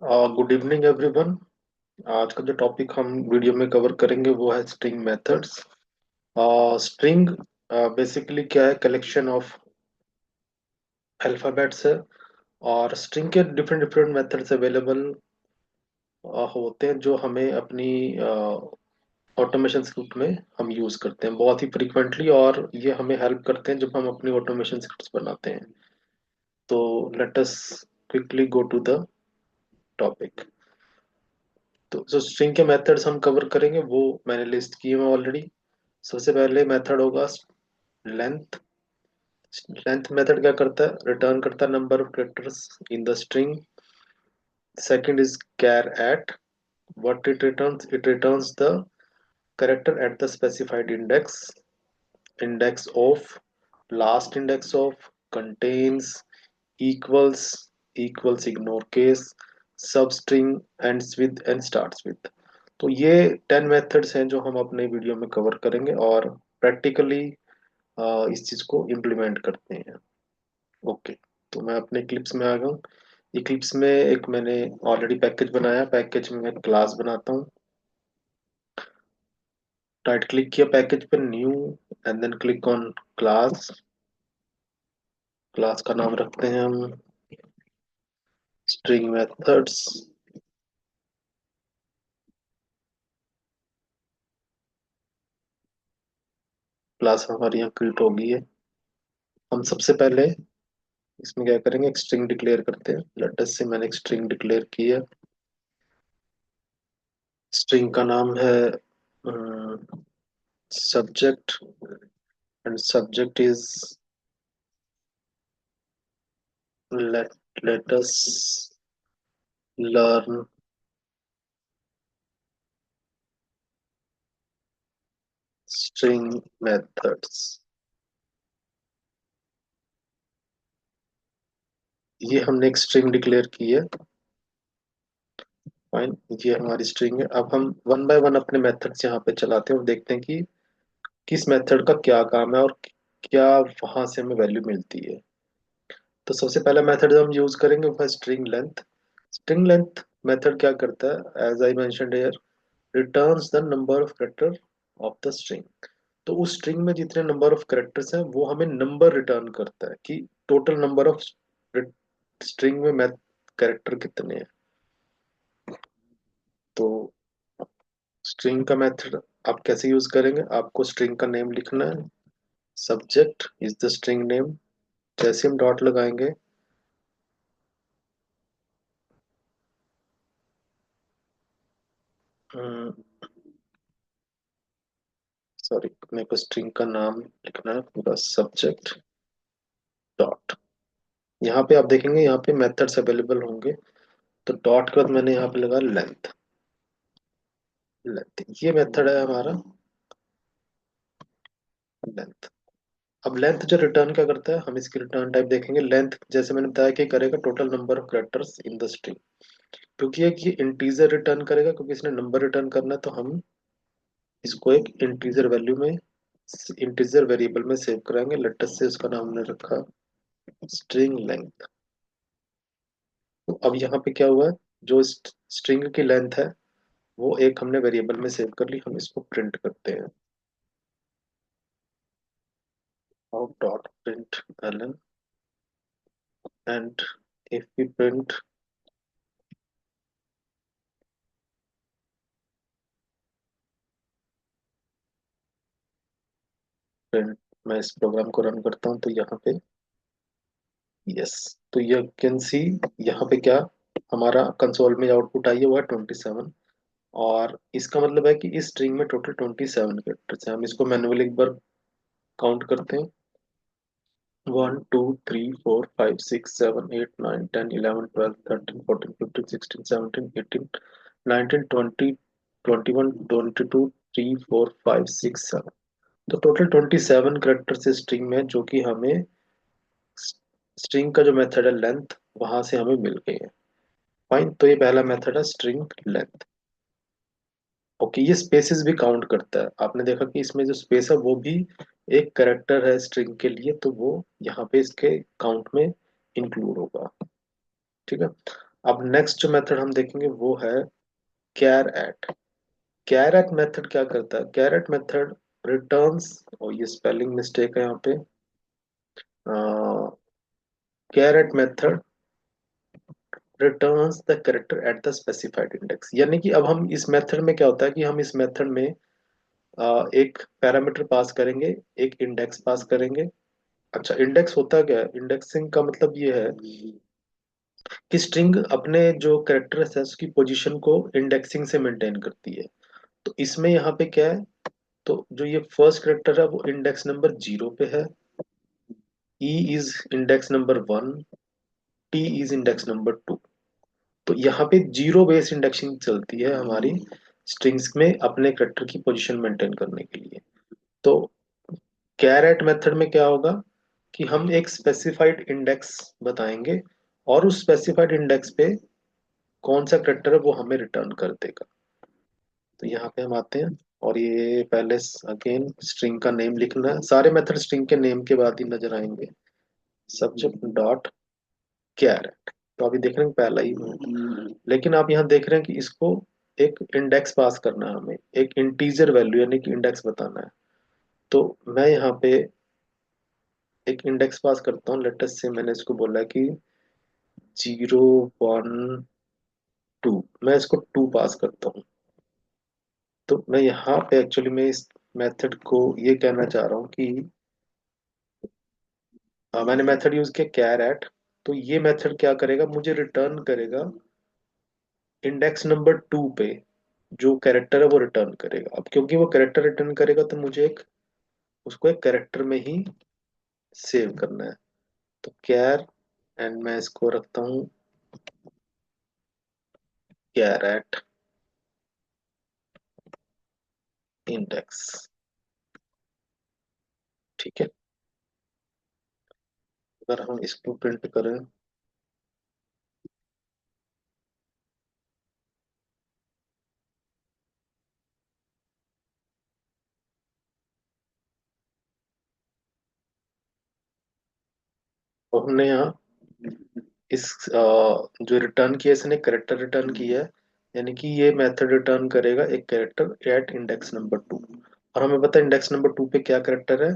Good evening everyone. आज का जो टॉपिक हम वीडियो में कवर करेंगे वो है स्ट्रिंग मेथड्स। स्ट्रिंग बेसिकली क्या है? कलेक्शन ऑफ अल्फाबेट्स है। और स्ट्रिंग के डिफरेंट डिफरेंट मेथड्स अवेलेबल होते हैं जो हमें अपनी ऑटोमेशन स्क्रिप्ट में हम यूज करते हैं बहुत ही फ्रिक्वेंटली, और ये हमें हेल्प करते हैं जब हम अपनी ऑटोमेशन स्क्रिप्ट्स बनाते हैं। तो let us quickly go to the topic. तो जो स्ट्रिंग के मेथड्स हम कवर करेंगे वो मैंने लिस्ट किए हैं ऑलरेडी। सबसे पहले मेथड होगा लेंथ। लेंथ मेथड क्या करता है? रिटर्न करता है number of characters in the string. Second is char at. What it returns? It returns the character at the specified index. Index of, last index of, contains, equals, equals ignore case, substring, ends with and starts with। तो ये 10 methods हैं जो हम अपने video में cover करेंगे और practically इस चीज को इम्प्लीमेंट करते हैं। ओके, तो मैं अपने क्लिप्स में आ गया हूँ। इक्लिप्स में एक मैंने ऑलरेडी पैकेज बनाया। पैकेज में मैं क्लास बनाता हूँ। राइट क्लिक किया पैकेज पर, new, and then click on class. Class का नाम रखते हैं हम स्ट्रिंग मेथड्स। क्लास हमारी यहाँ क्रिएट होगी है। हम सबसे पहले इसमें क्या करेंगे? एक स्ट्रिंग डिक्लेयर करते हैं। लेटेस्ट से मैंने एक स्ट्रिंग डिक्लेयर की है। स्ट्रिंग का नाम है subject, and subject is let us learn string methods। ये हमने एक स्ट्रिंग डिक्लेयर की है। फाइन, ये हमारी स्ट्रिंग है। अब हम वन बाय वन अपने मेथड्स यहाँ पे चलाते हैं और देखते हैं कि किस मेथड का क्या काम है और क्या वहां से हमें वैल्यू मिलती है। तो सबसे पहला मेथड हम यूज करेंगे वो है string length. String length method क्या करता है? As I mentioned here, returns the number of character of the string. तो उस स्ट्रिंग में जितने नंबर ऑफ कैरेक्टर्स हैं वो हमें नंबर रिटर्न करता है कि टोटल नंबर ऑफ स्ट्रिंग में मैथ कैरेक्टर कितने हैं। तो स्ट्रिंग का मेथड आप कैसे यूज करेंगे? आपको स्ट्रिंग का नेम लिखना है। Subject is the string name. जैसे हम डॉट लगाएंगे, सॉरी, मेरे को स्ट्रिंग का नाम लिखना है पूरा, सब्जेक्ट डॉट। यहाँ पे आप देखेंगे यहाँ पे मेथड्स अवेलेबल होंगे। तो डॉट के बाद मैंने यहाँ पे लगा लेंथ। लेंथ ये मेथड है हमारा लेंथ। अब लेंथ जो रिटर्न क्या करता है, हम इसकी रिटर्न टाइप देखेंगे। लेंथ जैसे मैंने बताया कि करेगा total number of characters in the string. क्योंकि ये इंटीजर रिटर्न करेगा, क्योंकि इसने नंबर रिटर्न करना है, तो हम इसको एक इंटीजर वैल्यू में, इंटीजर वेरिएबल में सेव कराएंगे। लेटेस्ट से उसका नाम हमने रखा स्ट्रिंग लेंथ। तो अब यहाँ पे क्या हुआ है? जो स्ट्रिंग की लेंथ है वो एक हमने वेरिएबल में सेव कर ली। हम इसको प्रिंट करते हैं। Out dot println, and if we print, print, मैं इस प्रोग्राम को रन करता हूँ तो यहाँ पे यस, तो यू कैन सी यहाँ पे क्या हमारा कंसोल में आउटपुट आई है वो है 27। और इसका मतलब है कि इस स्ट्रिंग में टोटल 27 कैरेक्टर्स हैं। हम इसको मैन्युअली एक बार काउंट करते हैं। 1 2 3 4 5 6 7 8 9 10 11 12 13 14 15 16 17 18 19 20 21 22 23 24 25 6 7। तो टोटल 27 कैरेक्टर्स इस स्ट्रिंग में, जो कि हमें स्ट्रिंग का जो मेथड है लेंथ वहां से हमें मिल गई है। फाइन, तो ये पहला मेथड है स्ट्रिंग लेंथ। ओके, ये स्पेसेस भी काउंट करता है। आपने देखा कि इसमें जो स्पेस है वो भी एक करेक्टर है स्ट्रिंग के लिए, तो वो यहाँ पे इसके काउंट में इंक्लूड होगा। ठीक है। अब नेक्स्ट जो मेथड हम देखेंगे वो है char at. Char at method क्या करता है? कैर एट मेथड रिटर्न्स, और ये स्पेलिंग मिस्टेक है यहाँ पे, char at method returns the character at the specified index. यानी कि अब हम इस मेथड में क्या होता है कि हम इस मेथड में एक पैरामीटर पास करेंगे, एक इंडेक्स पास करेंगे। अच्छा, इंडेक्स होता क्या है? इंडेक्सिंग का मतलब ये है कि स्ट्रिंग अपने जो कैरेक्टर्स है उसकी पोजीशन को इंडेक्सिंग से मेंटेन करती है। तो इसमें यहाँ पे क्या है, तो जो ये फर्स्ट कैरेक्टर है वो इंडेक्स नंबर 0 पे है, E is index number 1, T is index number 2। तो यहाँ पे जीरो बेस इंडेक्सिंग चलती है हमारी स्ट्रिंग्स में अपने कैरेक्टर की पोजीशन मेंटेन करने के लिए। तो कैरेट मेथड में क्या होगा कि हम एक स्पेसिफाइड इंडेक्स बताएंगे, और उस स्पेसिफाइड इंडेक्स पे कौन सा कैरेक्टर है वो हमें रिटर्न कर देगा। तो यहाँ पे हम आते हैं, और ये पहले अगेन स्ट्रिंग का नेम लिखना है। सारे मेथड स्ट्रिंग के नेम के बाद ही नजर आएंगे। सब्जेक्ट डॉट कैरेट, तो अभी देख रहे हैं पहला ही है। लेकिन आप यहाँ देख रहे हैं कि इसको एक इंडेक्स पास करना है हमें, एक इंटीजर वैल्यू यानी कि इंडेक्स बताना है। तो मैं यहाँ पे एक इंडेक्स पास करता हूँ। लेटेस्ट से मैंने इसको बोला कि 0 1 2, मैं इसको 2 पास करता हूँ। तो मैं यहाँ पे एक्चुअली मैं इस मेथड को ये कहना चाह रहा हूँ कि मैंने मेथड यूज किया कैर एट। तो ये मेथड क्या करेगा, मुझे रिटर्न करेगा इंडेक्स नंबर 2 पे जो कैरेक्टर है वो रिटर्न करेगा। अब क्योंकि वो कैरेक्टर रिटर्न करेगा तो मुझे एक उसको एक कैरेक्टर में ही सेव करना है। तो कैर, एंड मैं इसको रखता हूँ कैरेट इंडेक्स। ठीक है, अगर हम इसको प्रिंट करें, तो हमने यहाँ इस जो रिटर्न किया इसने कैरेक्टर रिटर्न किया है, यानी कि ये मेथड रिटर्न करेगा एक कैरेक्टर एट इंडेक्स नंबर 2। और हमें पता है इंडेक्स नंबर 2 पे क्या कैरेक्टर है,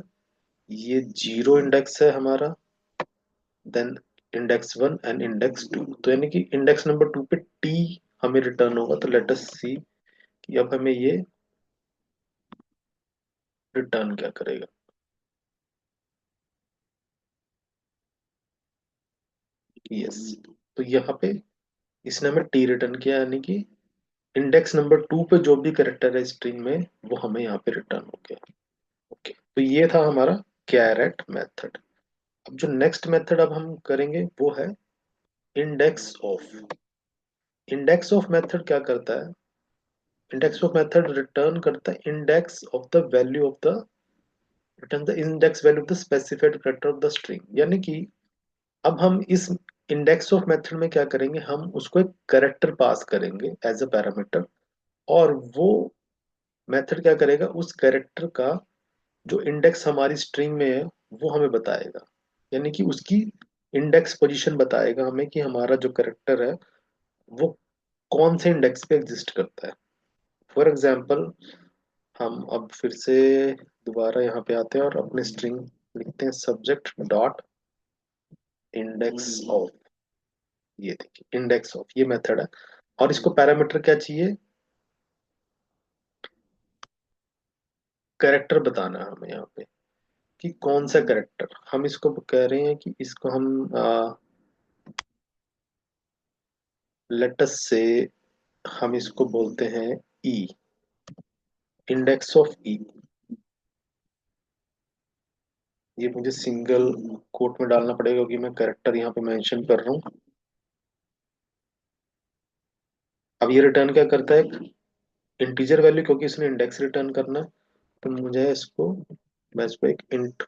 ये 0 इंडेक्स है हमारा, देन इंडेक्स 1 एंड इंडेक्स 2। तो यानी कि इंडेक्स नंबर 2 पे टी हमें रिटर्न होगा। तो लेट अस सी कि अब हमें ये रिटर्न क्या करेगा। यस, तो यहाँ पे इसने हमें टी रिटर्न किया, यानी कि इंडेक्स नंबर 2 पे जो भी कैरेक्टर है स्ट्रिंग में वो हमें यहाँ पे रिटर्न हो गया। ओके, तो ये था हमारा कैरेट मेथड। अब जो नेक्स्ट मेथड अब हम करेंगे वो है index of. Index of method क्या करता है? इंडेक्स ऑफ मेथड रिटर्न करता है index of the value of the, return the index value of the specified character of the string. यानी कि अब हम इस इंडेक्स ऑफ मेथड में क्या करेंगे, हम उसको एक कैरेक्टर पास करेंगे एज अ पैरामीटर, और वो मेथड क्या करेगा, उस कैरेक्टर का जो इंडेक्स हमारी स्ट्रिंग में है वो हमें बताएगा। यानी कि उसकी इंडेक्स पोजीशन बताएगा हमें कि हमारा जो कैरेक्टर है वो कौन से इंडेक्स पे एग्जिस्ट करता है। फॉर एग्जाम्पल, हम अब फिर से दोबारा यहाँ पे आते हैं और अपने स्ट्रिंग लिखते हैं सब्जेक्ट डॉट इंडेक्स ऑफ। ये देखिए इंडेक्स ऑफ ये मेथड है, और इसको पैरामीटर क्या चाहिए, कैरेक्टर बताना है हमें यहाँ पे कि कौन सा कैरेक्टर। हम इसको कह रहे हैं कि इसको हम लेटस से हम इसको बोलते हैं ई, इंडेक्स ऑफ ई। ये मुझे सिंगल कोट में डालना पड़ेगा क्योंकि मैं कैरेक्टर यहाँ पे मेंशन कर रहा हूँ। अब ये रिटर्न क्या करता है, इंटीजर वैल्यू, क्योंकि इसने इंडेक्स रिटर्न करना है। तो मुझे इसको, मैं इसको एक इंट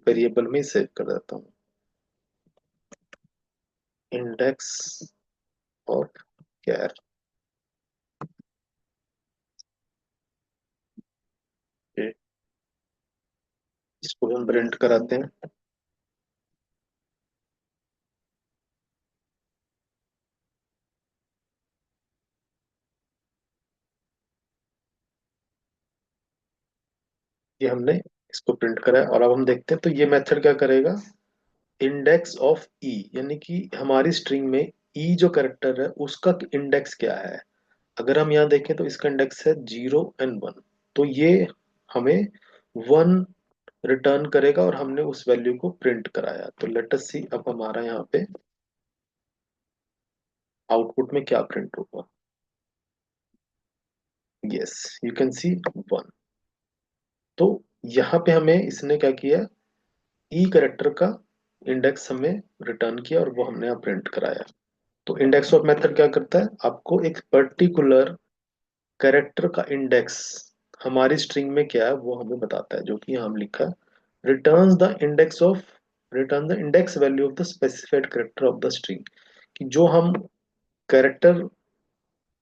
वेरिएबल में सेव कर देता हूँ, इंडेक्स ऑफ कैर। इसको हम प्रिंट कराते हैं। ये हमने इसको प्रिंट करा है, और अब हम देखते हैं तो ये मेथड क्या करेगा, इंडेक्स ऑफ ई, यानी कि हमारी स्ट्रिंग में ई जो करेक्टर है उसका इंडेक्स क्या है। अगर हम यहाँ देखें तो इसका इंडेक्स है 0 और 1, तो ये हमें 1 रिटर्न करेगा, और हमने उस वैल्यू को प्रिंट कराया। तो लेट अस सी अब हमारा यहाँ पे आउटपुट में क्या प्रिंट होगा। यस, यू कैन सी 1। तो यहाँ पे हमें इसने क्या किया, ई करेक्टर का इंडेक्स हमें रिटर्न किया, और वो हमने यहाँ प्रिंट कराया। तो इंडेक्स ऑफ मेथड क्या करता है, आपको एक पर्टिकुलर कैरेक्टर का इंडेक्स हमारी स्ट्रिंग में क्या है वो हमें बताता है, जो कि यहाँ हम लिखा है, returns the index of return the index value of the specified character of the string. कि जो हम कैरेक्टर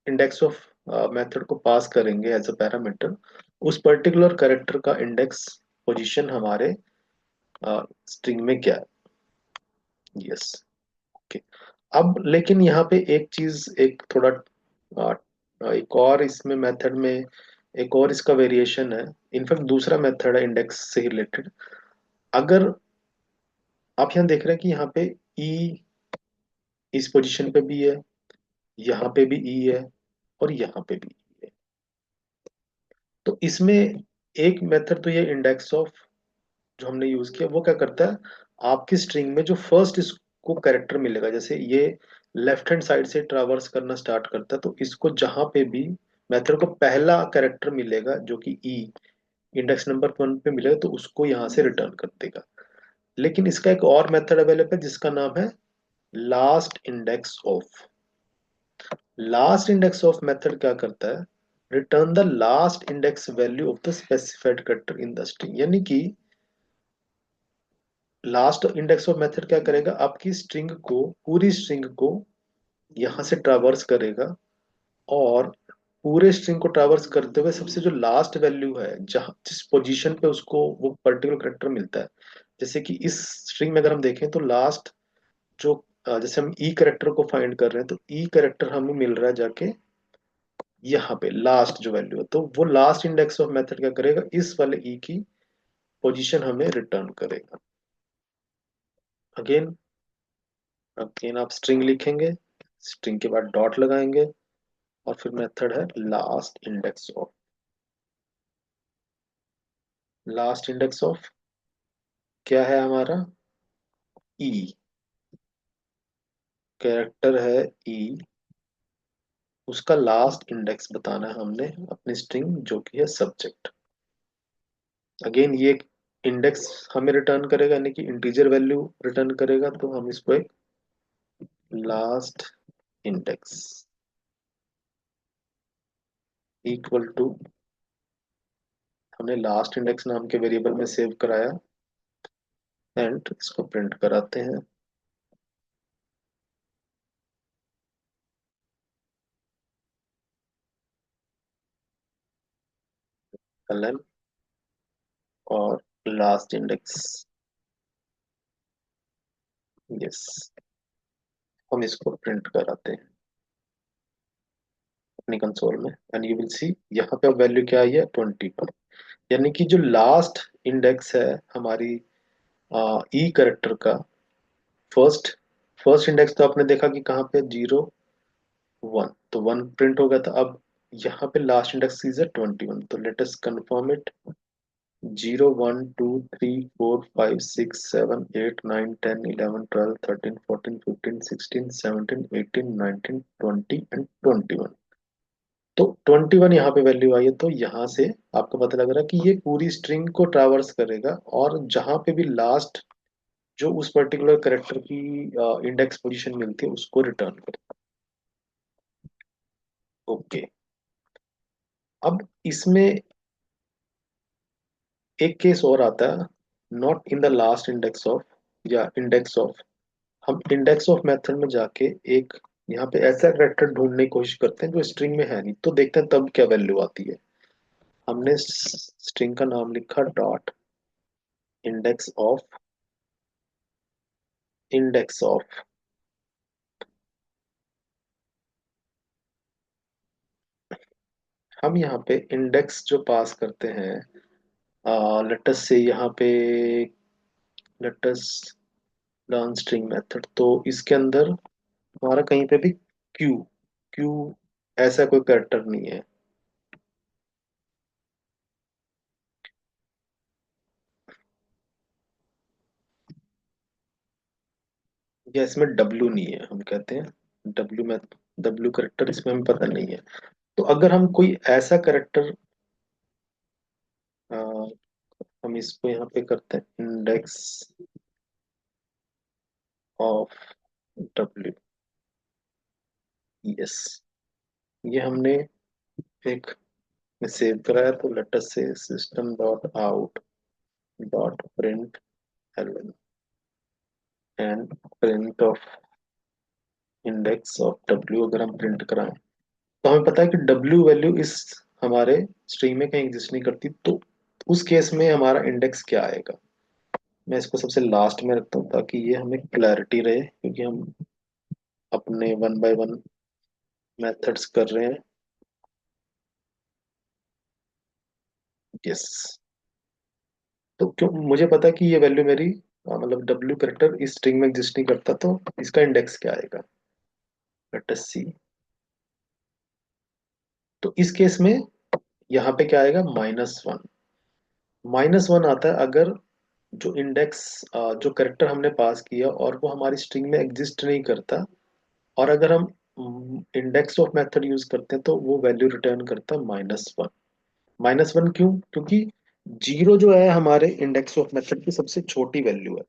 इंडेक्स ऑफ मेथड को पास करेंगे एज अ पैरामीटर, उस पर्टिकुलर कैरेक्टर का इंडेक्स पोजीशन हमारे स्ट्रिंग में क्या है। Yes, okay. अब लेकिन यहाँ पे एक चीज, एक थोड़ा एक और इसमें मेथड में एक और इसका वेरिएशन है। इनफैक्ट दूसरा मेथड है इंडेक्स से रिलेटेड। अगर आप यहाँ देख रहे हैं कि यहाँ पे ई इस पोजीशन पे भी है, यहाँ पे भी ई है, और यहाँ पे भी ई है। तो इसमें एक मेथड तो ये इंडेक्स ऑफ जो हमने यूज किया वो क्या करता है, आपकी स्ट्रिंग में जो फर्स्ट इसको कैरेक्टर मिलेगा, जैसे ये लेफ्ट हैंड साइड से ट्रैवर्स करना स्टार्ट करता है, तो इसको जहां पे भी मेथड को पहला कैरेक्टर मिलेगा जो कि ई इंडेक्स नंबर 1 पे मिलेगा, तो उसको यहाँ से रिटर्न कर देगा। लेकिन इसका एक और मेथड अवेलेबल है जिसका नाम है last index of. Last index of method क्या करता है, return the last index value of the specified character in the string. यानी कि लास्ट इंडेक्स ऑफ मेथड क्या करेगा, आपकी स्ट्रिंग को, पूरी स्ट्रिंग को यहां से ट्रावर्स करेगा, और पूरे स्ट्रिंग को ट्रावर्स करते हुए सबसे जो लास्ट वैल्यू है, जहां जिस पोजीशन पे उसको वो पर्टिकुलर करेक्टर मिलता है। जैसे कि इस स्ट्रिंग में अगर हम देखें तो लास्ट जो जैसे हम ई करेक्टर को फाइंड कर रहे हैं, तो ई करेक्टर हमें मिल रहा है जाके यहाँ पे लास्ट जो वैल्यू है, तो वो लास्ट इंडेक्स ऑफ मेथड क्या करेगा, इस वाले ई की पोजीशन हमें रिटर्न करेगा। अगेन अगेन आप स्ट्रिंग लिखेंगे, स्ट्रिंग के बाद डॉट लगाएंगे, और फिर मेथड है last index of. Last index of क्या है हमारा, ई, कैरेक्टर है ई, उसका लास्ट इंडेक्स बताना है हमने अपनी स्ट्रिंग जो कि है सब्जेक्ट। अगेन ये इंडेक्स हमें रिटर्न करेगा, यानी कि इंटीजर वैल्यू रिटर्न करेगा, तो हम इसको एक लास्ट इंडेक्स इक्वल टू, हमने लास्ट इंडेक्स नाम के वेरिएबल में सेव कराया, एंड इसको प्रिंट कराते हैं, ln और लास्ट इंडेक्स। यस, हम इसको प्रिंट कराते हैं अपनी कंसोल में, एंड यू विल सी यहाँ पे अब वैल्यू क्या आई है, 21। यानी कि जो लास्ट इंडेक्स है हमारी ई करेक्टर का, फर्स्ट फर्स्ट इंडेक्स तो आपने देखा कि कहाँ पे 0 1, तो 1 प्रिंट हो गया था। अब यहाँ पे लास्ट इंडेक्स इज 21, तो लेट अस कंफर्म इट। 0 1 2 3 4 5 6 7 8 9 10 11 12 13 14 15 16 17 18 19 20 तो 21 यहाँ पे वैल्यू आई है। तो यहाँ से आपको पता लग रहा है कि ये पूरी स्ट्रिंग को ट्रावर्स करेगा, और जहां पे भी लास्ट जो उस पर्टिकुलर करेक्टर की इंडेक्स पोजीशन मिलती है उसको रिटर्न करेगा। ओके। अब इसमें एक केस और आता है, not in the last index of, या इंडेक्स ऑफ। हम इंडेक्स ऑफ मेथड में जाके एक यहाँ पे ऐसा करेक्टर ढूंढने की कोशिश करते हैं जो स्ट्रिंग में है नहीं, तो देखते हैं तब क्या वैल्यू आती है। हमने स्ट्रिंग का नाम लिखा dot index of, index of. हम यहाँ पे इंडेक्स जो पास करते हैं लेट अस से यहाँ पे let us learn string method, तो इसके अंदर हमारा कहीं पे भी क्यू क्यू ऐसा कोई कैरेक्टर नहीं है, या इसमें डब्ल्यू नहीं है, हम कहते हैं डब्ल्यू में, डब्ल्यू करेक्टर इसमें हमें पता नहीं है। तो अगर हम कोई ऐसा करेक्टर, हम इसको यहाँ पे करते हैं इंडेक्स ऑफ डब्ल्यू, यस, ये हमने एक में सेव करा है, तो let us say system dot out dot println and print of index of W अगर हम प्रिंट कराएं, तो हमें पता है कि डब्ल्यू वैल्यू इस हमारे स्ट्रिंग में कहीं एग्जिस्ट नहीं करती, तो उस केस में हमारा इंडेक्स क्या आएगा। मैं इसको सबसे लास्ट में रखता हूँ ताकि ये हमें क्लैरिटी रहे, क्योंकि हम अपने वन बाय वन मेथड्स कर रहे हैं। यस, तो क्यों मुझे पता है कि ये वैल्यू मेरी मतलब डब्ल्यू करेक्टर इस स्ट्रिंग में एग्जिस्ट नहीं करता, तो इसका इंडेक्स क्या आएगा, लेट अस सी। तो इस केस में यहाँ पे क्या आएगा, -1। -1 आता है अगर जो इंडेक्स, जो करेक्टर हमने पास किया और वो हमारी स्ट्रिंग में एग्जिस्ट नहीं करता, और अगर हम इंडेक्स ऑफ मेथड यूज करते हैं तो वो वैल्यू रिटर्न करता है -1। -1 क्यों, क्योंकि जीरो जो है हमारे इंडेक्स ऑफ मेथड की सबसे छोटी वैल्यू है।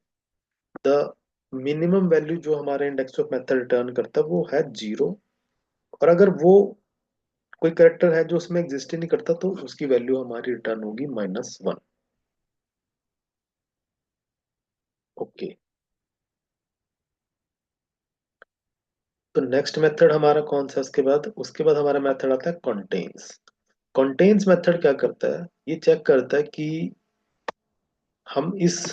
द मिनिमम वैल्यू जो हमारे इंडेक्स ऑफ मेथड रिटर्न करता है वो है जीरो, और अगर वो कोई कैरेक्टर है जो उसमें एग्जिस्ट ही नहीं करता, तो उसकी वैल्यू हमारी रिटर्न होगी -1। ओके, तो नेक्स्ट मेथड हमारा कौन सा है, उसके बाद हमारा मेथड आता है कंटेन्स। कंटेन्स मेथड क्या करता है, ये चेक करता है कि हम इस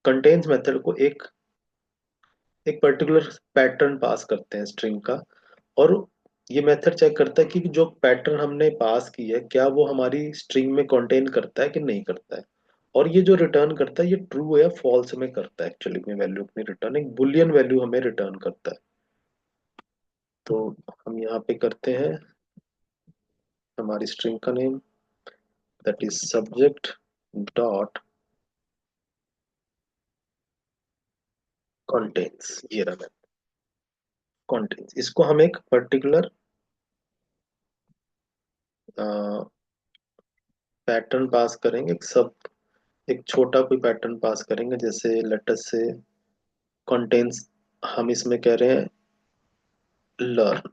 कंटेन्स मेथड को एक एक पर्टिकुलर पैटर्न पास करते हैं स्ट्रिंग का, और ये मेथड चेक करता है कि जो पैटर्न हमने पास की है क्या वो हमारी स्ट्रिंग में कंटेन करता है कि नहीं करता है, और ये जो रिटर्न करता है ये ट्रू या फॉल्स में करता है, एक्चुअली में वैल्यू अपनी रिटर्न एक बुलियन वैल्यू हमें रिटर्न करता है। तो हम यहाँ पे करते हैं हमारी स्ट्रिंग का name, that is subject dot contains, ये रहा कंटेन्स। इसको हम एक पर्टिकुलर पैटर्न पास करेंगे, एक छोटा कोई पैटर्न पास करेंगे, जैसे लेटस से कंटेन्स, हम इसमें कह रहे हैं लर्न,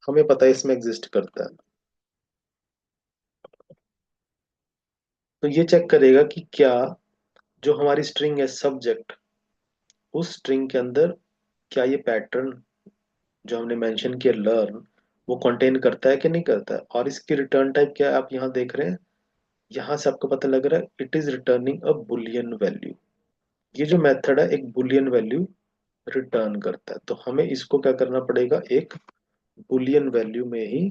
हमें पता है इसमें एग्जिस्ट करता है, तो ये चेक करेगा कि क्या जो हमारी स्ट्रिंग है सब्जेक्ट, उस स्ट्रिंग के अंदर क्या ये पैटर्न जो हमने मेंशन किया लर्न, वो कंटेन करता है कि नहीं करता है, और इसकी रिटर्न टाइप क्या है आप यहाँ देख रहे हैं, यहाँ से आपको पता लग रहा है it is returning a Boolean value. ये जो मेथड है एक बुलियन वैल्यू रिटर्न करता है, तो हमें इसको क्या करना पड़ेगा, एक बुलियन वैल्यू में ही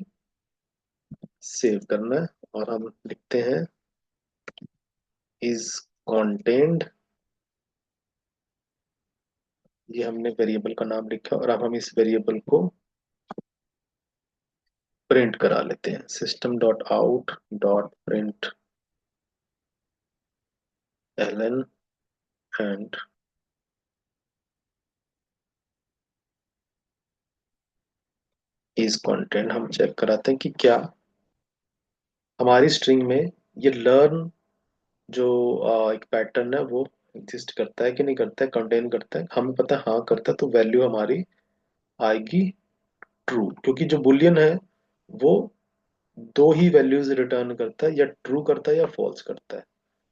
सेव करना है, और हम लिखते हैं इज contained, ये हमने वेरिएबल का नाम लिखा, और अब हम इस वेरिएबल को प्रिंट करा लेते हैं, system dot out dot println and is content. हम चेक कराते हैं कि क्या हमारी स्ट्रिंग में ये लर्न जो एक पैटर्न है वो एग्जिस्ट करता है कि नहीं करता है, कंटेन करता है, हमें पता है हाँ करता है, तो वैल्यू हमारी आएगी ट्रू, क्योंकि जो बुलियन है वो दो ही वैल्यूज रिटर्न करता है, या ट्रू करता है या फॉल्स करता है,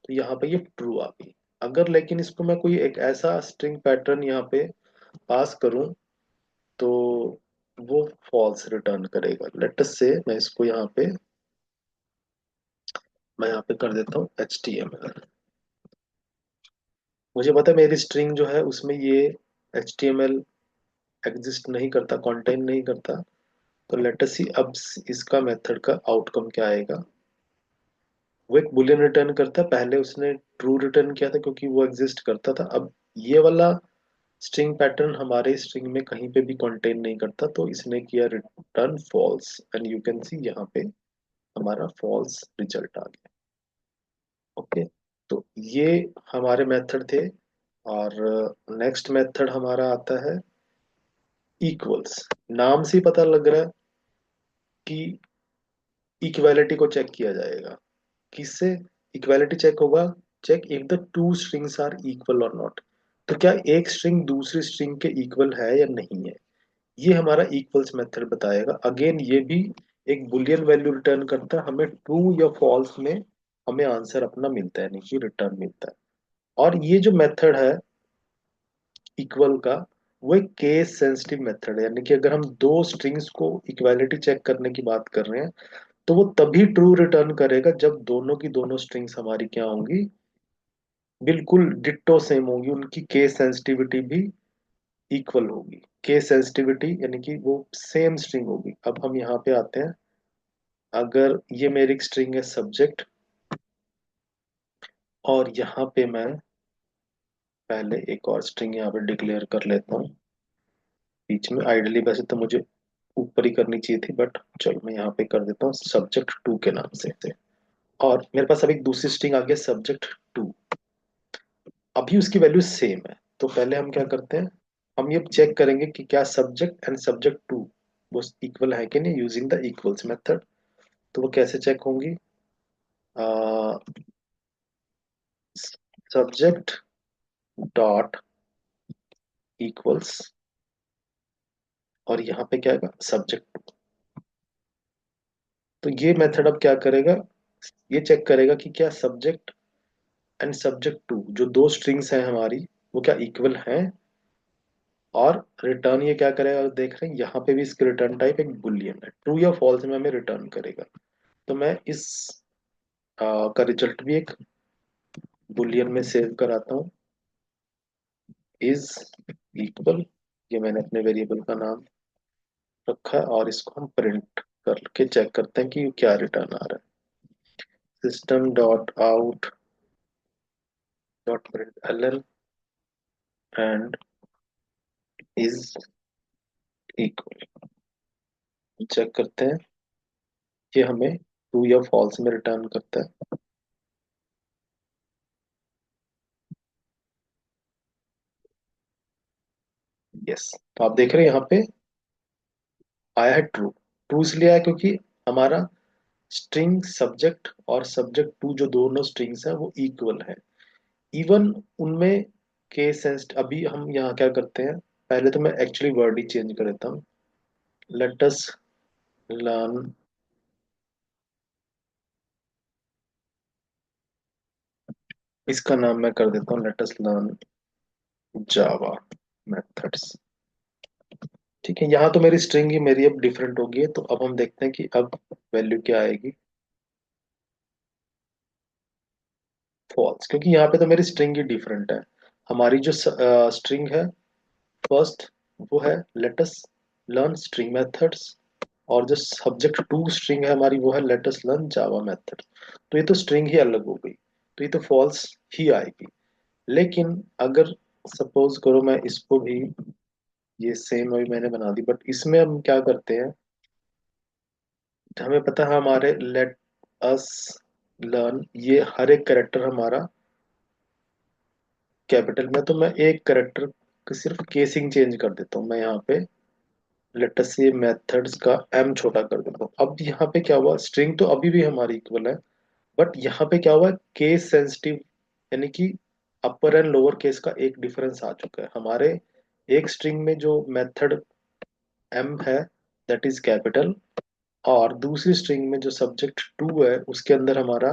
तो यहाँ पे ये ट्रू आ गई। अगर लेकिन इसको मैं कोई एक ऐसा स्ट्रिंग पैटर्न यहाँ पे पास करूं, तो वो फॉल्स रिटर्न करेगा। लेट अस से मैं यहाँ पे कर देता हूँ HTML। मुझे पता है मेरी स्ट्रिंग जो है उसमें ये HTML एग्जिस्ट नहीं करता, कंटेन नहीं करता, तो लेट अस सी अब इसका मेथड का आउटकम क्या आएगा। वो एक बुलियन रिटर्न करता है, पहले उसने ट्रू रिटर्न किया था क्योंकि वो एग्जिस्ट करता था। अब ये वाला स्ट्रिंग पैटर्न हमारे स्ट्रिंग में कहीं पे भी कंटेन नहीं करता, तो इसने किया return false, and you can see यहाँ पे हमारा फॉल्स रिजल्ट आ गया। ओके, तो ये हमारे मेथड थे। और नेक्स्ट मेथड हमारा आता है इक्वल्स। नाम से ही पता लग रहा है कि इक्वालिटी को चेक किया जाएगा। किससे इक्वालिटी चेक होगा? Check if the two strings are equal और नॉट। तो क्या एक स्ट्रिंग दूसरी स्ट्रिंग के इक्वल है या नहीं है, ये हमारा इक्वल्स मेथड बताएगा। अगेन ये भी एक बुलियन वैल्यू रिटर्न करता है, हमें ट्रू या फॉल्स में हमें आंसर अपना मिलता है, नहीं कि रिटर्न मिलता है। और ये जो मेथड है इक्वल का, वो एक केस सेंसिटिव मेथड है, यानी कि अगर हम दो स्ट्रिंग्स को इक्वालिटी चेक करने की बात कर रहे हैं तो वो तभी ट्रू रिटर्न करेगा जब दोनों की दोनों स्ट्रिंग्स हमारी क्या होंगी, बिल्कुल डिट्टो सेम होगी, उनकी केस सेंसिटिविटी भी इक्वल होगी। केस सेंसिटिविटी यानी कि वो सेम स्ट्रिंग होगी। अब हम यहाँ पे आते हैं, अगर ये मेरी स्ट्रिंग है सब्जेक्ट, और यहाँ पे मैं पहले एक और स्ट्रिंग यहाँ पे डिक्लेयर कर लेता हूँ बीच में। आइडली वैसे तो मुझे ऊपर ही करनी चाहिए थी, बट चलो मैं यहाँ पे कर देता हूँ सब्जेक्ट टू के नाम से। और मेरे पास अभी एक दूसरी स्ट्रिंग आ गया सब्जेक्ट टू। अभी उसकी वैल्यू सेम है, तो पहले हम क्या करते हैं, हम ये चेक करेंगे कि क्या सब्जेक्ट एंड सब्जेक्ट टू वो इक्वल है कि नहीं, यूजिंग द इक्वल्स मेथड। तो वो कैसे चेक होंगी? सब्जेक्ट डॉट इक्वल्स, और यहाँ पे क्या आएगा, सब्जेक्ट। तो ये मेथड अब क्या करेगा, ये चेक करेगा कि क्या सब्जेक्ट एंड सब्जेक्ट टू जो दो स्ट्रिंग्स हैं हमारी, वो क्या इक्वल हैं। और रिटर्न ये क्या करेगा, देख रहे हैं यहाँ पे भी इसकी रिटर्न टाइप एक बुलियन है, ट्रू या फॉल्स में हमें रिटर्न करेगा। तो मैं इस का रिजल्ट भी एक बुलियन में सेव कराता हूँ, इज इक्वल। ये मैंने अपने वेरिएबल का नाम रखा है, और इसको हम प्रिंट करके चेक करते हैं कि क्या रिटर्न आ रहा है। System dot out dot println and is equal. Check करते हैं कि हमें ट्रू या फॉल्स में रिटर्न करता है। यस, तो आप देख रहे हैं यहाँ पे आया है ट्रू। ट्रू इसलिए आया क्योंकि हमारा स्ट्रिंग सब्जेक्ट और सब्जेक्ट टू जो दोनों स्ट्रिंग्स हैं वो इक्वल है। इवन उनमें केस सेंस, अभी हम यहाँ क्या करते हैं, पहले तो मैं एक्चुअली वर्ड ही चेंज कर देता हूँ। लेट अस लर्न, इसका नाम मैं कर देता हूँ लेट अस लर्न जावा मेथड्स। ठीक है, यहाँ तो मेरी स्ट्रिंग ही मेरी अब डिफरेंट होगी, तो अब हम देखते हैं कि अब वैल्यू क्या आएगी, फॉल्स, क्योंकि यहाँ पे तो मेरी स्ट्रिंग ही डिफरेंट है। हमारी जो स्ट्रिंग है फर्स्ट, वो है let us learn string methods, और जो सब्जेक्ट टू स्ट्रिंग है हमारी वो है लेट अस लर्न जावा मेथड। तो ये तो स्ट्रिंग ही अलग हो गई, तो ये तो फॉल्स ही आएगी। लेकिन अगर सपोज करो मैं इसको भी, ये सेम अभी मैंने बना दी, बट इसमें हम क्या करते हैं, हमें पता है हमारे लेट अस लर्न, ये हर एक करेक्टर हमारा कैपिटल में, तो मैं एक करेक्टर की सिर्फ केसिंग चेंज कर देता हूँ। मैं यहाँ पे लेट अस से मेथड्स का एम छोटा कर देता हूँ। अब यहाँ पे क्या हुआ, स्ट्रिंग तो अभी भी हमारी इक्वल है, बट यहाँ पे क्या हुआ, केस सेंसिटिव, यानी कि अपर एंड लोअर केस का एक डिफरेंस आ चुका है। हमारे एक स्ट्रिंग में जो मेथड एम है दैट इज कैपिटल, और दूसरी स्ट्रिंग में जो सब्जेक्ट टू है उसके अंदर हमारा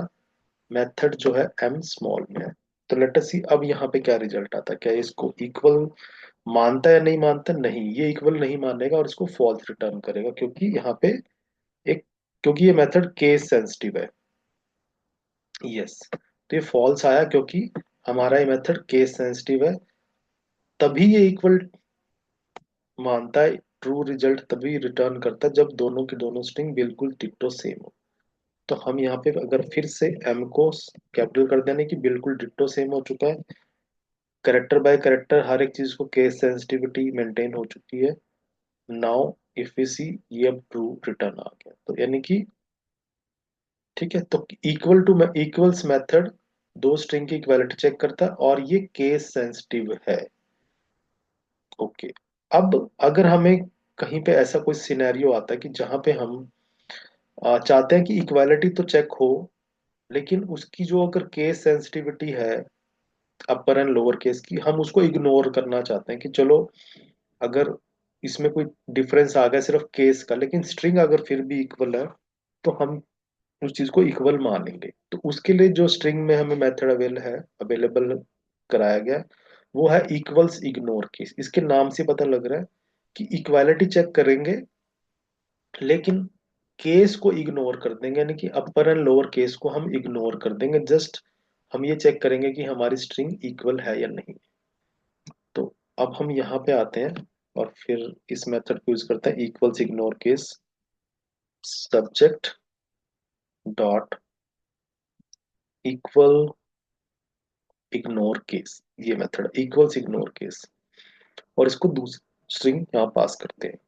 मेथड जो है एम स्मॉल में है। तो लेट अस सी अब यहाँ पे क्या रिजल्ट आता है, क्या ये इसको इक्वल मानता है या नहीं मानता? नहीं, ये इक्वल नहीं मानेगा और इसको फॉल्स रिटर्न करेगा, क्योंकि यहाँ पे एक, क्योंकि ये मेथड केस सेंसिटिव है। यस, तो ये फॉल्स आया क्योंकि हमारा ये मेथड केस सेंसिटिव है, तभी ये इक्वल मानता है। ट्रू रिजल्ट तभी रिटर्न करता है जब दोनों की दोनों स्ट्रिंग बिल्कुल डिट्टो सेम हो। तो हम यहाँ पे अगर फिर से एम को कैपिटल कर देने की बिल्कुल डिट्टो सेम हो चुका है। करेक्टर बाय करेक्टर हर एक चीज को केस सेंसिटिविटी मेंटेन हो चुकी है। नाउ इफ वी सी, ये अब ट्रू रिटर्न आ गया, तो यानी कि ठीक है। तो इक्वल टू इक्वल्स मेथड दो स्ट्रिंग की इक्वालिटी चेक करता है और ये केस सेंसिटिव है। ओके। अब अगर हमें कहीं पे ऐसा कोई सिनेरियो आता है कि जहां पे हम चाहते हैं कि इक्वालिटी तो चेक हो, लेकिन उसकी जो अगर केस सेंसिटिविटी है अपर एंड लोअर केस की, हम उसको इग्नोर करना चाहते हैं कि चलो अगर इसमें कोई डिफरेंस आ गया सिर्फ केस का, लेकिन स्ट्रिंग अगर फिर भी इक्वल है तो हम उस चीज को इक्वल मानेंगे। तो उसके लिए जो स्ट्रिंग में हमें मेथड अवेलेबल कराया गया वो है इक्वल्स इग्नोर केस। इसके नाम से पता लग रहा है कि इक्वालिटी चेक करेंगे, लेकिन केस को इग्नोर कर देंगे, यानी कि अपर एंड लोअर केस को हम इग्नोर कर देंगे। जस्ट हम ये चेक करेंगे कि हमारी स्ट्रिंग इक्वल है या नहीं। तो अब हम यहाँ पे आते हैं और फिर इस मेथड को यूज करते हैं, equals ignore case subject dot equal ignore case. ये मेथड इक्वल्स इग्नोर केस, और इसको दूसरी स्ट्रिंग यहाँ पास करते हैं।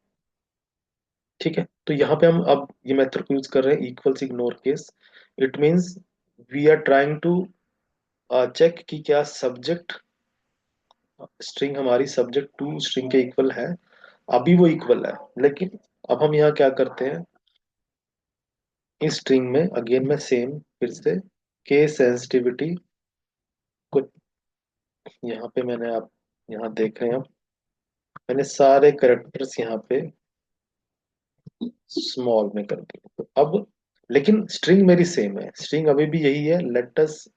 ठीक है, तो यहाँ पे हम अब ये मेथड को यूज कर रहे हैं equals ignore case. It means we are trying to check कि क्या सब्जेक्ट स्ट्रिंग हमारी सब्जेक्ट टू स्ट्रिंग के इक्वल है। अभी वो इक्वल है, लेकिन अब हम यहाँ क्या करते हैं, इस स्ट्रिंग में अगेन में सेम फिर से केस सेंसिटिविटी को, यहाँ पे मैंने, आप यहाँ देख रहे हैं, मैंने सारे करेक्टर्स यहाँ पे स्मॉल में कर दिए। तो अब लेकिन स्ट्रिंग मेरी सेम है, स्ट्रिंग अभी भी यही है, लेटस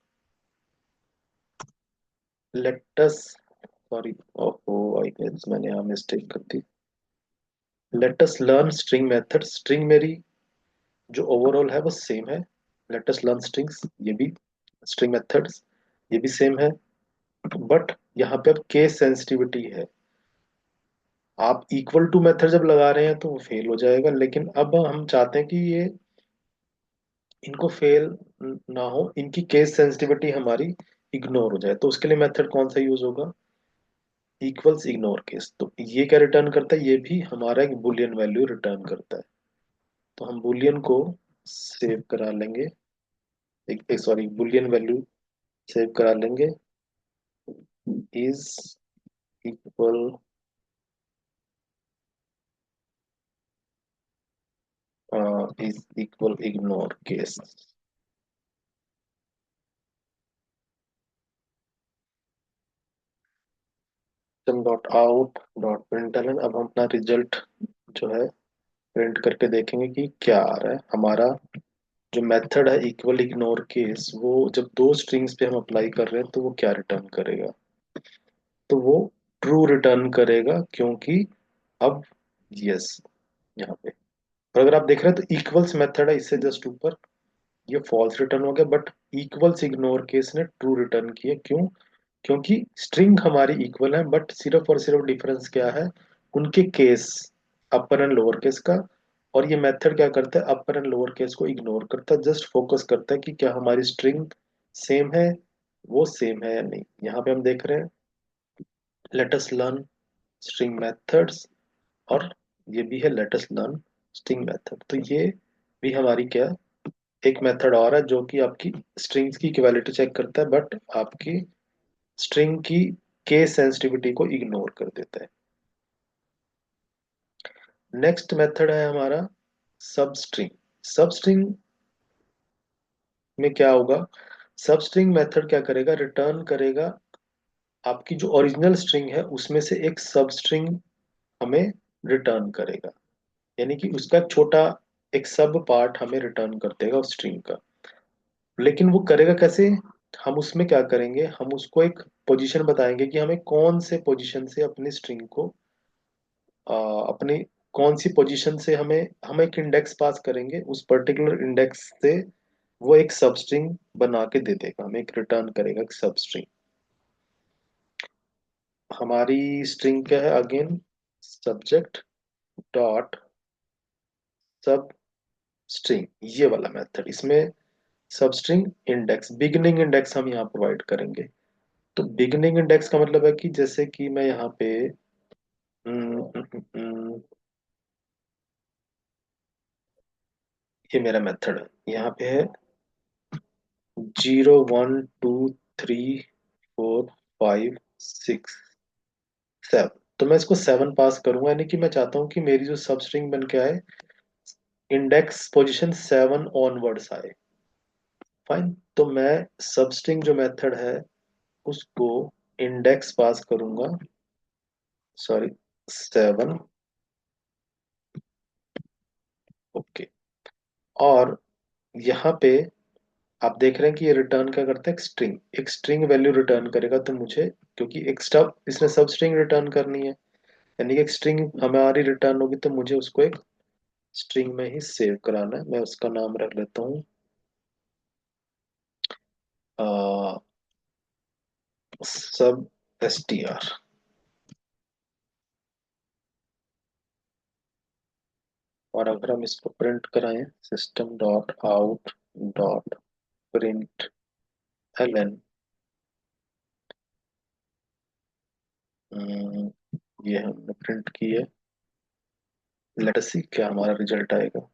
सॉरी, ओहो आई गेस मैंने यहाँ मिस्टेक कर दी। Let's learn string method, string मेरी जो ओवरऑल है वो सेम है। लेटस लर्न स्ट्रिंग्स, ये भी स्ट्रिंग मेथड्स ये भी सेम है, बट यहाँ पे अब केस सेंसिटिविटी है। आप इक्वल टू मेथड जब लगा रहे हैं तो वो फेल हो जाएगा, लेकिन अब हम चाहते हैं कि ये इनको फेल ना हो, इनकी केस सेंसिटिविटी हमारी इग्नोर हो जाए। तो उसके लिए मेथड कौन सा यूज होगा, इक्वल्स इग्नोर केस। तो ये क्या रिटर्न करता है, ये भी हमारा एक बुलियन वैल्यू रिटर्न करता है। तो हम बुलियन को सेव करा लेंगे, एक सॉरी बुलियन वैल्यू सेव करा लेंगे, is equal is equal ignore case. System dot out dot println, अब हम अपना रिजल्ट जो है प्रिंट करके देखेंगे कि क्या आ रहा है। हमारा जो मेथड है इक्वल इग्नोर केस, वो जब दो स्ट्रिंग्स पे हम अप्लाई कर रहे हैं तो वो क्या रिटर्न करेगा, तो वो ट्रू रिटर्न करेगा, क्योंकि अब यस यहाँ पे, और अगर आप देख रहे हैं तो इक्वल्स मेथड है इससे जस्ट ऊपर, ये फॉल्स रिटर्न हो गया, बट इक्वल्स इग्नोर केस ने ट्रू रिटर्न किया। क्यों, क्योंकि स्ट्रिंग हमारी इक्वल है, बट सिर्फ और सिर्फ डिफरेंस क्या है, उनके case upper and lower case का। और ये मेथड क्या करता है, अपर एंड लोअर केस को इग्नोर करता है, जस्ट फोकस करता है कि क्या हमारी स्ट्रिंग सेम है, वो सेम है या नहीं। यहाँ पे हम देख रहे हैं let us learn string methods, और ये भी है let us learn string method. तो ये भी हमारी क्या, एक मेथड और है जो कि आपकी स्ट्रिंग्स की इक्वालिटी चेक करता है, बट आपकी स्ट्रिंग की केस सेंसिटिविटी को इग्नोर कर देता है। नेक्स्ट मेथड है हमारा सब स्ट्रिंग। सब स्ट्रिंग में क्या होगा, सब स्ट्रिंग मेथड क्या करेगा, रिटर्न करेगा आपकी जो ओरिजिनल स्ट्रिंग है उसमें से एक सब स्ट्रिंग हमें रिटर्न करेगा, यानी कि उसका एक छोटा एक सब पार्ट हमें रिटर्न कर देगा उस स्ट्रिंग का। लेकिन वो करेगा कैसे, हम उसमें क्या करेंगे, हम उसको एक पोजीशन बताएंगे कि हमें कौन से पोजीशन से अपनी स्ट्रिंग को अपनी कौन सी पोजीशन से हमें, हम एक इंडेक्स पास करेंगे, उस पर्टिकुलर इंडेक्स से वो एक सब स्ट्रिंग बना के दे देगा, हमें एक रिटर्न करेगा एक सब स्ट्रिंग। हमारी स्ट्रिंग क्या है अगेन, सब्जेक्ट डॉट सब स्ट्रिंग, ये वाला मेथड, इसमें सब स्ट्रिंग इंडेक्स, बिगनिंग इंडेक्स हम यहाँ प्रोवाइड करेंगे। तो बिगनिंग इंडेक्स का मतलब है कि जैसे कि मैं यहाँ पे हम्म, हम्म, हम्म, ये मेरा मेथड है, यहाँ पे है 0 1 2 3 4 5 6 7। तो मैं इसको 7 पास करूंगा, यानी कि मैं चाहता हूँ कि मेरी जो सब स्ट्रिंग बन के आए, इंडेक्स पोजीशन 7 ऑनवर्ड्स आए। फाइन, तो मैं सब स्ट्रिंग जो मेथड है उसको इंडेक्स पास करूंगा, सॉरी 7। ओके, और यहाँ पे आप देख रहे हैं कि ये रिटर्न क्या करता है, एक स्ट्रिंग वैल्यू रिटर्न करेगा। तो मुझे, क्योंकि एक स्टब इसने सब स्ट्रिंग रिटर्न करनी है, यानी कि एक स्ट्रिंग हमारी रिटर्न होगी, तो मुझे उसको एक स्ट्रिंग में ही सेव कराना है। मैं उसका नाम रख लेता हूँ सब str। और अगर हम इसको प्रिंट कराएं, system dot out dot print L, ये हमने प्रिंट की है। लेट अस सी क्या हमारा रिजल्ट आएगा।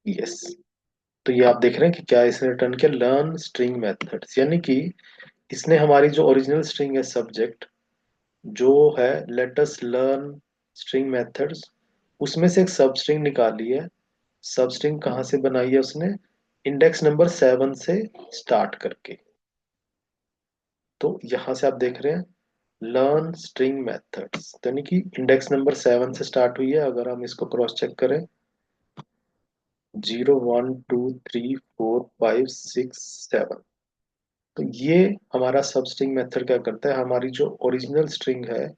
यस, तो ये आप देख रहे हैं कि क्या इसने रिटर्न किया, लर्न स्ट्रिंग मेथड्स, यानी कि इसने हमारी जो ओरिजिनल स्ट्रिंग है सब्जेक्ट, जो है let us learn string methods, उसमें से एक सब स्ट्रिंग निकाली है। सब स्ट्रिंग कहाँ से बनाई है उसने, इंडेक्स नंबर 7 से स्टार्ट करके। तो यहां से आप देख रहे हैं लर्न स्ट्रिंग मेथड्स, यानी कि इंडेक्स नंबर 7 से स्टार्ट हुई है। अगर हम इसको क्रॉस चेक करें, 0 1 2 3 4 5 6 7, तो ये हमारा सब स्ट्रिंग मेथड क्या करता है, हमारी जो ओरिजिनल स्ट्रिंग है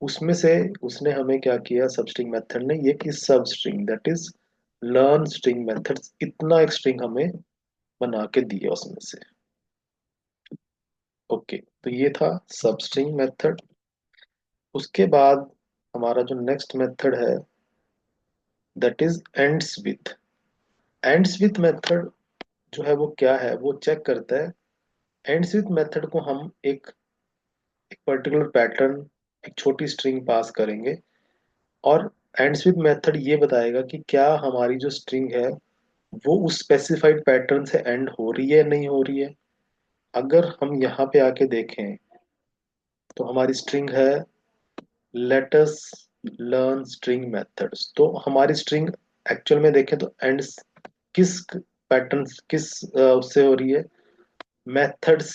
उसमें से उसने हमें क्या किया, सब स्ट्रिंग मेथड ने, ये कि सब string that is learn string methods, इतना एक स्ट्रिंग हमें बना के दिया उसमें से। ओके, तो ये था सब स्ट्रिंग मेथड। उसके बाद हमारा जो नेक्स्ट मेथड है that is ends with. Ends with method जो है वो क्या है, वो चेक करता है, एंड्स विथ मेथड को हम एक पर्टिकुलर पैटर्न, एक छोटी स्ट्रिंग पास करेंगे, और एंड्स विथ मेथड ये बताएगा कि क्या हमारी जो स्ट्रिंग है वो उस स्पेसिफाइड पैटर्न से एंड हो रही है नहीं हो रही है। अगर हम यहाँ पे आके देखें, तो हमारी स्ट्रिंग है let us learn string methods, तो हमारी स्ट्रिंग एक्चुअल में देखें तो एंड किस पैटर्न, किस उससे हो रही है, मेथड्स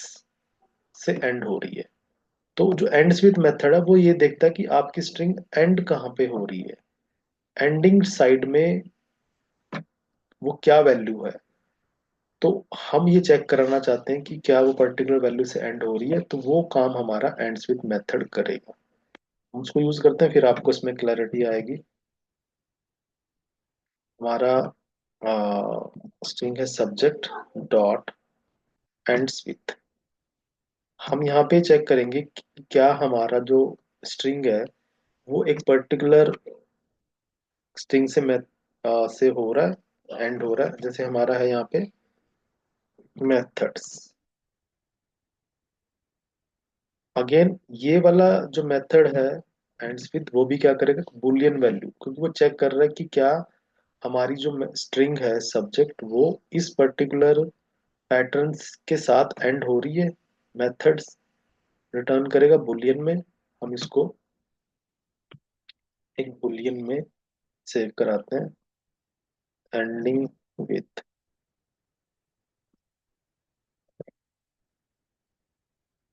से एंड हो रही है। तो जो एंड्स विथ मेथड है वो ये देखता है कि आपकी स्ट्रिंग एंड कहाँ पे हो रही है, एंडिंग साइड में वो क्या वैल्यू है। तो हम ये चेक कराना चाहते हैं कि क्या वो पर्टिकुलर वैल्यू से एंड हो रही है, तो वो काम हमारा एंड्स विथ मेथड करेगा। हम उसको यूज करते हैं, फिर आपको इसमें क्लैरिटी आएगी। हमारा स्ट्रिंग है सब्जेक्ट डॉट एंड्स विथ। हम यहाँ पे चेक करेंगे कि क्या हमारा जो स्ट्रिंग है वो एक पर्टिकुलर स्ट्रिंग से से हो रहा है, एंड हो रहा है। जैसे हमारा है यहाँ पे मेथड्स, अगेन ये वाला जो मेथड है एंड्स विद, वो भी क्या करेगा, बुलियन वैल्यू, क्योंकि वो चेक कर रहा है कि क्या हमारी जो स्ट्रिंग है सब्जेक्ट वो इस पर्टिकुलर पैटर्न्स के साथ एंड हो रही है। मेथड्स रिटर्न करेगा बुलियन में। हम इसको एक बुलियन में सेव कराते हैं, एंडिंग विथ।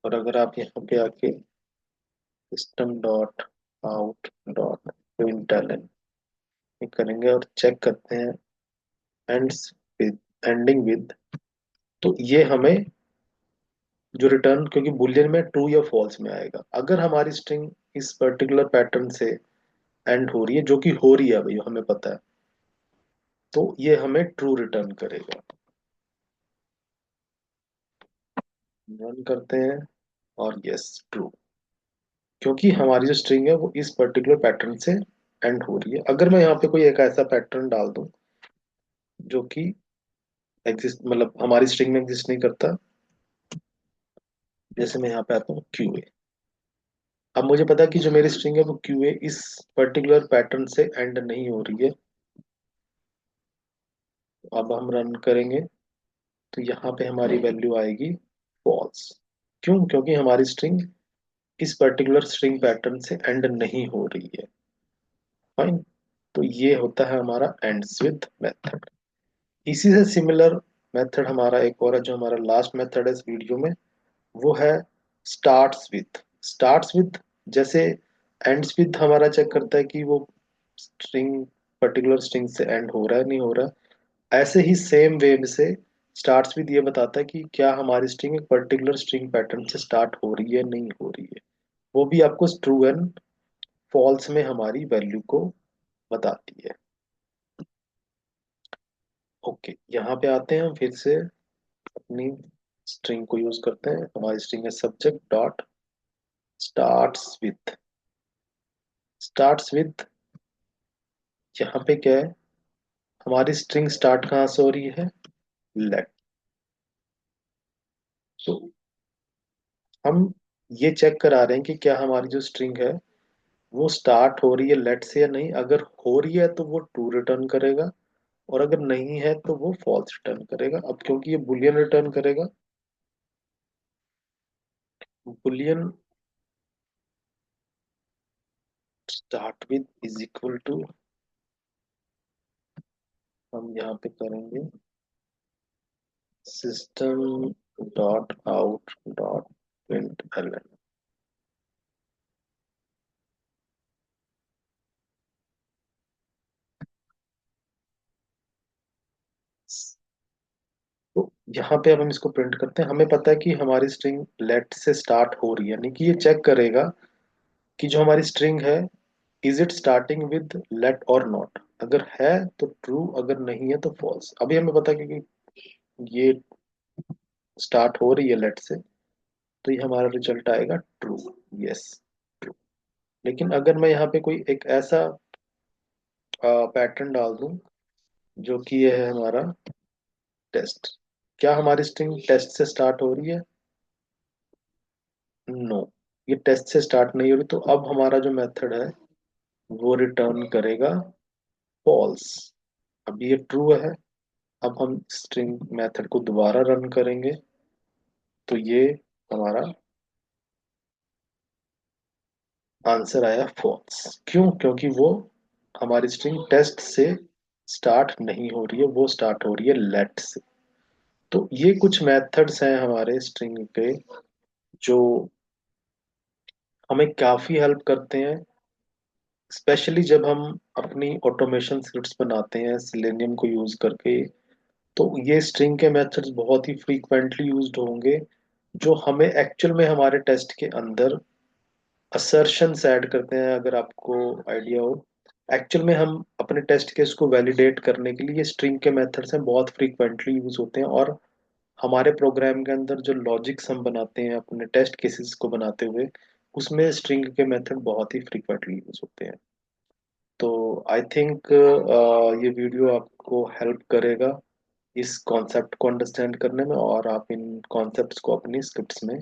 और अगर आप यहाँ पे आके system dot out dot println करेंगे और चेक करते हैं एंड्स विद, एंडिंग विद, तो ये हमें जो रिटर्न, क्योंकि बुलियन में ट्रू या फॉल्स में आएगा, अगर हमारी स्ट्रिंग इस पर्टिकुलर पैटर्न से एंड हो रही है, जो कि हो रही है भाई हमें पता है, तो ये हमें ट्रू रिटर्न करेगा। रन करते हैं, और यस ट्रू, क्योंकि हमारी जो स्ट्रिंग है वो इस पर्टिकुलर पैटर्न से एंड हो रही है। अगर मैं यहाँ पे कोई एक ऐसा पैटर्न डाल दूं जो कि एग्जिस्ट, मतलब हमारी स्ट्रिंग में एग्जिस्ट नहीं करता, जैसे मैं यहाँ पे आता हूँ क्यूए। अब मुझे पता है कि जो मेरी स्ट्रिंग है वो क्यूए इस पर्टिकुलर पैटर्न से एंड नहीं हो रही है। अब हम रन करेंगे तो यहाँ पे हमारी वैल्यू आएगी फॉल्स। क्यों? क्योंकि हमारी स्ट्रिंग इस पर्टिकुलर स्ट्रिंग पैटर्न से एंड नहीं हो रही है। फाइन। तो ये होता है हमारा एंड्स विद मेथड। इसी से सिमिलर मेथड हमारा एक और है, जो हमारा लास्ट मेथड है इस वीडियो में, वो है स्टार्ट्स विथ। स्टार्ट्स विथ जैसे एंड्स विथ हमारा चेक करता है कि वो स्ट्रिंग पर्टिकुलर स्ट्रिंग से एंड हो रहा है नहीं हो रहा है, ऐसे ही सेम वे से स्टार्ट्स विथ ये बताता है कि क्या हमारी स्ट्रिंग एक पर्टिकुलर स्ट्रिंग पैटर्न से स्टार्ट हो रही है नहीं हो रही है। वो भी आपको ट्रू एंड फॉल्स में हमारी वैल्यू को बताती है। ओके, यहाँ पे आते हैं हम फिर से अपनी स्ट्रिंग को यूज करते हैं। हमारी स्ट्रिंग है subject dot starts with. Starts with यहाँ पे क्या है, हमारी स्ट्रिंग स्टार्ट कहाँ से हो रही है? लेट। तो हम ये चेक करा रहे हैं कि क्या हमारी जो स्ट्रिंग है वो स्टार्ट हो रही है लेट से या नहीं। अगर हो रही है तो वो ट्रू रिटर्न करेगा, और अगर नहीं है तो वो फॉल्स रिटर्न करेगा। अब क्योंकि ये बुलियन रिटर्न करेगा, boolean start with is equal to, हम यहाँ पे करेंगे system dot out dot println. तो यहाँ पे अब हम इसको प्रिंट करते हैं। हमें पता है कि हमारी स्ट्रिंग लेट से स्टार्ट हो रही है, यानी कि ये चेक करेगा कि जो हमारी स्ट्रिंग है is it starting with let और नॉट। अगर है तो ट्रू, अगर नहीं है तो फॉल्स। अभी हमें पता है कि ये स्टार्ट हो रही है लेट से, तो ये हमारा रिजल्ट आएगा ट्रू। Yes, true. लेकिन अगर मैं यहाँ पे कोई एक ऐसा पैटर्न डाल दूं जो कि ये है हमारा टेस्ट, क्या हमारी स्ट्रिंग टेस्ट से स्टार्ट हो रही है? नो, ये टेस्ट से स्टार्ट नहीं हो रही। तो अब हमारा जो मेथड है वो रिटर्न करेगा फॉल्स। अब ये ट्रू है। अब हम स्ट्रिंग मेथड को दोबारा रन करेंगे तो ये हमारा आंसर आया फॉल्स। क्यों? क्योंकि वो हमारी स्ट्रिंग टेस्ट से स्टार्ट नहीं हो रही है, वो स्टार्ट हो रही है लेट से। तो ये कुछ मेथड्स हैं हमारे स्ट्रिंग के जो हमें काफी हेल्प करते हैं, स्पेशली जब हम अपनी ऑटोमेशन स्क्रिप्ट्स बनाते हैं सिलेनियम को यूज करके। तो ये स्ट्रिंग के मेथड्स बहुत ही फ्रीक्वेंटली यूज्ड होंगे, जो हमें एक्चुअल में हमारे टेस्ट के अंदर असर्शंस ऐड करते हैं। अगर आपको आइडिया हो, एक्चुअल में हम अपने टेस्ट केस को वैलिडेट करने के लिए स्ट्रिंग के मेथड्स हैं बहुत फ्रीक्वेंटली यूज होते हैं। और हमारे प्रोग्राम के अंदर जो लॉजिक्स हम बनाते हैं अपने टेस्ट केसेस को बनाते हुए, उसमें स्ट्रिंग के मेथड बहुत ही फ्रीक्वेंटली यूज होते हैं। तो आई थिंक ये वीडियो आपको हेल्प करेगा इस कॉन्सेप्ट को अंडरस्टैंड करने में, और आप इन कॉन्सेप्ट्स को अपनी स्क्रिप्ट्स में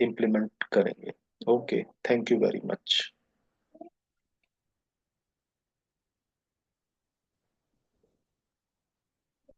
इम्प्लीमेंट करेंगे। Okay, thank you very much.